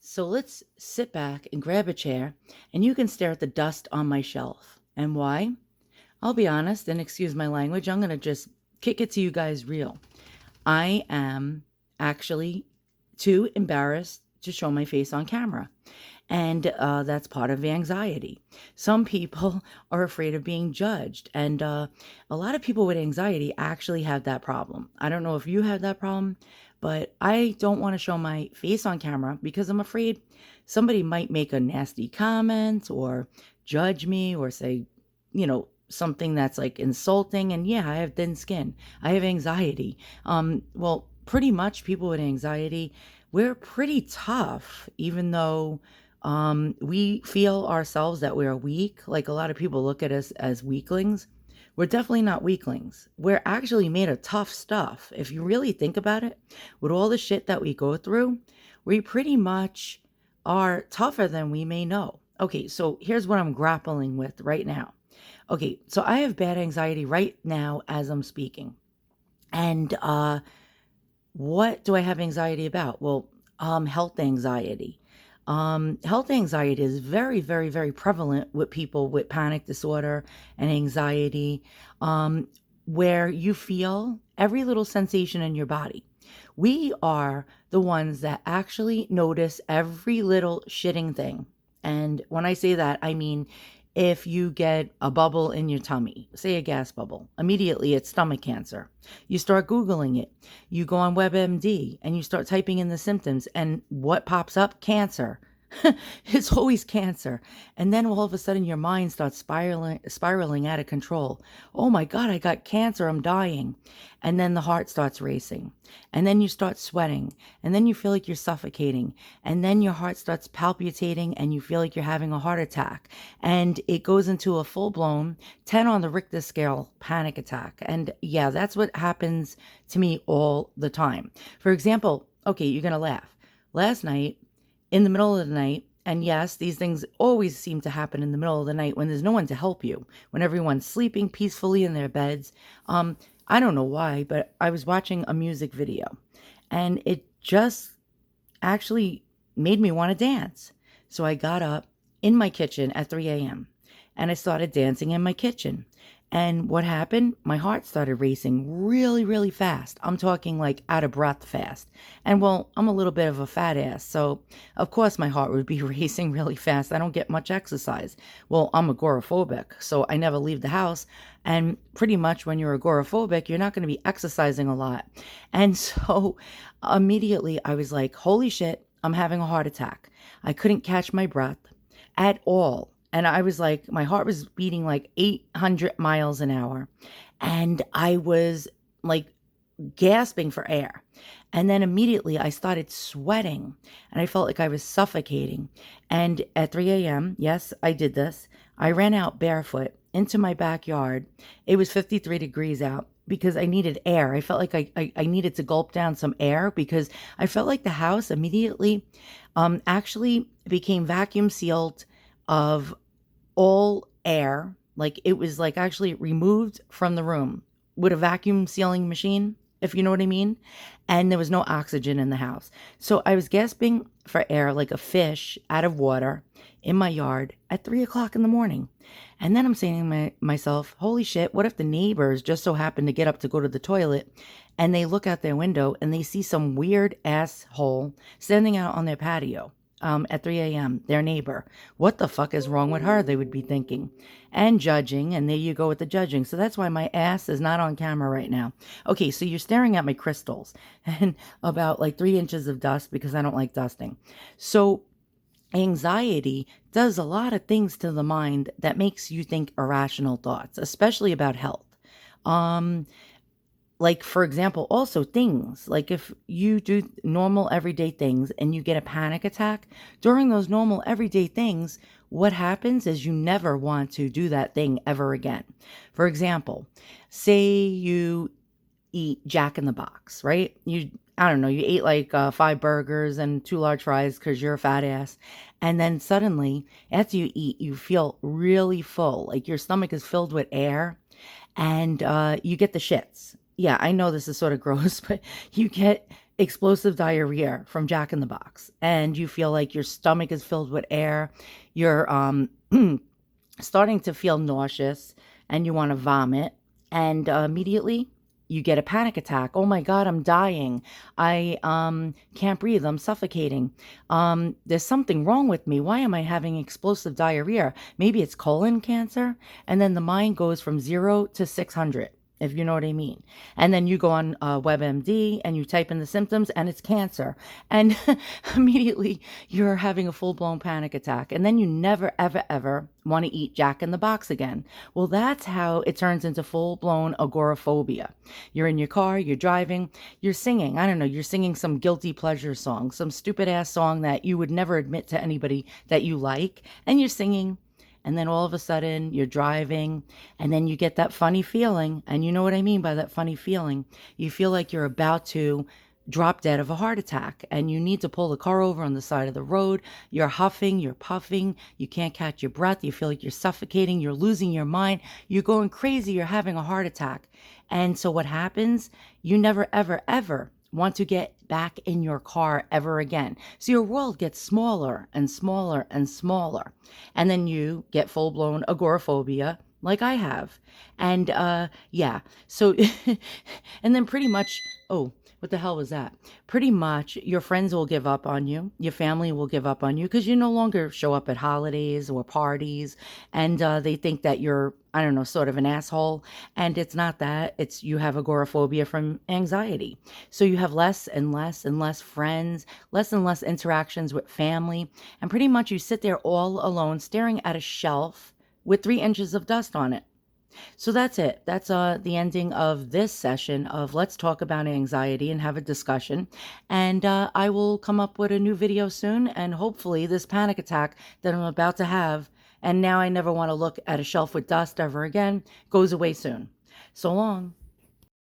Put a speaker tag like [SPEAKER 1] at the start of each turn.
[SPEAKER 1] So let's sit back and grab a chair, and you can stare at the dust on my shelf. And why? I'll be honest, and excuse my language, I'm going to just kick it to you guys real. I am actually too embarrassed to show my face on camera. And that's part of anxiety. Some people are afraid of being judged. And a lot of people with anxiety actually have that problem. I don't know if you have that problem, but I don't want to show my face on camera because I'm afraid somebody might make a nasty comment or judge me or say, something that's like insulting. And yeah, I have thin skin. I have anxiety. Well, pretty much people with anxiety, we're pretty tough, even though we feel ourselves that we're weak. Like a lot of people look at us as weaklings. We're definitely not weaklings. We're actually made of tough stuff. If you really think about it, with all the shit that we go through, we pretty much are tougher than we may know. Okay, so here's what I'm grappling with right now. Okay, so I have bad anxiety right now as I'm speaking. And what do I have anxiety about? Well, health anxiety. Health anxiety is very, very, very prevalent with people with panic disorder and anxiety, where you feel every little sensation in your body. We are the ones that actually notice every little shitting thing. And when I say that, I mean, if you get a bubble in your tummy, say a gas bubble, immediately it's stomach cancer. You start Googling it. You go on WebMD and you start typing in the symptoms, and what pops up? Cancer. It's always cancer. And then all of a sudden your mind starts spiraling out of control. Oh my God, I got cancer. I'm dying. And then the heart starts racing. And then you start sweating. And then you feel like you're suffocating. And then your heart starts palpitating and you feel like you're having a heart attack. And it goes into a full-blown 10 on the Richter scale panic attack. And yeah, that's what happens to me all the time. For example, okay, you're going to laugh. Last night, in the middle of the night, and yes, these things always seem to happen in the middle of the night when there's no one to help you, when everyone's sleeping peacefully in their beds. I don't know why, but I was watching a music video and it just actually made me want to dance. So I got up in my kitchen at 3 a.m. and I started dancing in my kitchen. And what happened? My heart started racing really, really fast. I'm talking like out of breath fast. And well, I'm a little bit of a fat ass. So of course my heart would be racing really fast. I don't get much exercise. Well, I'm agoraphobic, so I never leave the house. And pretty much when you're agoraphobic, you're not going to be exercising a lot. And so immediately I was like, holy shit, I'm having a heart attack. I couldn't catch my breath at all. And I was like, my heart was beating like 800 miles an hour. And I was like gasping for air. And then immediately I started sweating and I felt like I was suffocating. And at 3 a.m., yes, I did this. I ran out barefoot into my backyard. It was 53 degrees out because I needed air. I felt like I needed to gulp down some air because I felt like the house immediately actually became vacuum sealed of all air. Like it was like actually removed from the room with a vacuum sealing machine, if you know what I mean. And there was no oxygen in the house. So I was gasping for air like a fish out of water in my yard at 3 o'clock in the morning. And then I'm saying to myself, holy shit, what if the neighbors just so happen to get up to go to the toilet and they look out their window and they see some weird asshole standing out on their patio? At 3 a.m., their neighbor. What the fuck is wrong with her? They would be thinking. And judging, and there you go with the judging. So that's why my ass is not on camera right now. Okay, so you're staring at my crystals and about like 3 inches of dust because I don't like dusting. So anxiety does a lot of things to the mind that makes you think irrational thoughts, especially about health. Like, for example, also things like if you do normal everyday things and you get a panic attack during those normal everyday things, what happens is you never want to do that thing ever again. For example, say you eat Jack in the Box, right? I don't know, you ate like 5 burgers and 2 large fries because you're a fat ass. And then suddenly, after you eat, you feel really full, like your stomach is filled with air and you get the shits. Yeah, I know this is sort of gross, but you get explosive diarrhea from Jack in the Box, and you feel like your stomach is filled with air, you're starting to feel nauseous, and you want to vomit, and immediately you get a panic attack. Oh my God, I'm dying. I can't breathe. I'm suffocating. There's something wrong with me. Why am I having explosive diarrhea? Maybe it's colon cancer. And then the mind goes from 0 to 600, if you know what I mean. And then you go on WebMD and you type in the symptoms and it's cancer. And immediately you're having a full-blown panic attack. And then you never, ever, ever want to eat Jack in the Box again. Well, that's how it turns into full-blown agoraphobia. You're in your car, you're driving, you're singing. I don't know, you're singing some guilty pleasure song, some stupid-ass song that you would never admit to anybody that you like. And you're singing. And then all of a sudden you're driving and then you get that funny feeling. And you know what I mean by that funny feeling. You feel like you're about to drop dead of a heart attack and you need to pull the car over on the side of the road. You're huffing, you're puffing, you can't catch your breath. You feel like you're suffocating, you're losing your mind, you're going crazy, you're having a heart attack. And so what happens? You never, ever, ever want to get back in your car ever again. So your world gets smaller and smaller and smaller. And then you get full-blown agoraphobia like I have. And yeah, so, and then pretty much, oh, what the hell was that? Pretty much your friends will give up on you. Your family will give up on you because you no longer show up at holidays or parties. And they think that you're, I don't know, sort of an asshole. And it's not that. It's you have agoraphobia from anxiety. So you have less and less and less friends, less and less interactions with family. And pretty much you sit there all alone staring at a shelf with 3 inches of dust on it. So that's it. That's the ending of this session of Let's Talk About Anxiety and have a discussion. And I will come up with a new video soon. And hopefully this panic attack that I'm about to have, and now I never want to look at a shelf with dust ever again, goes away soon. So long.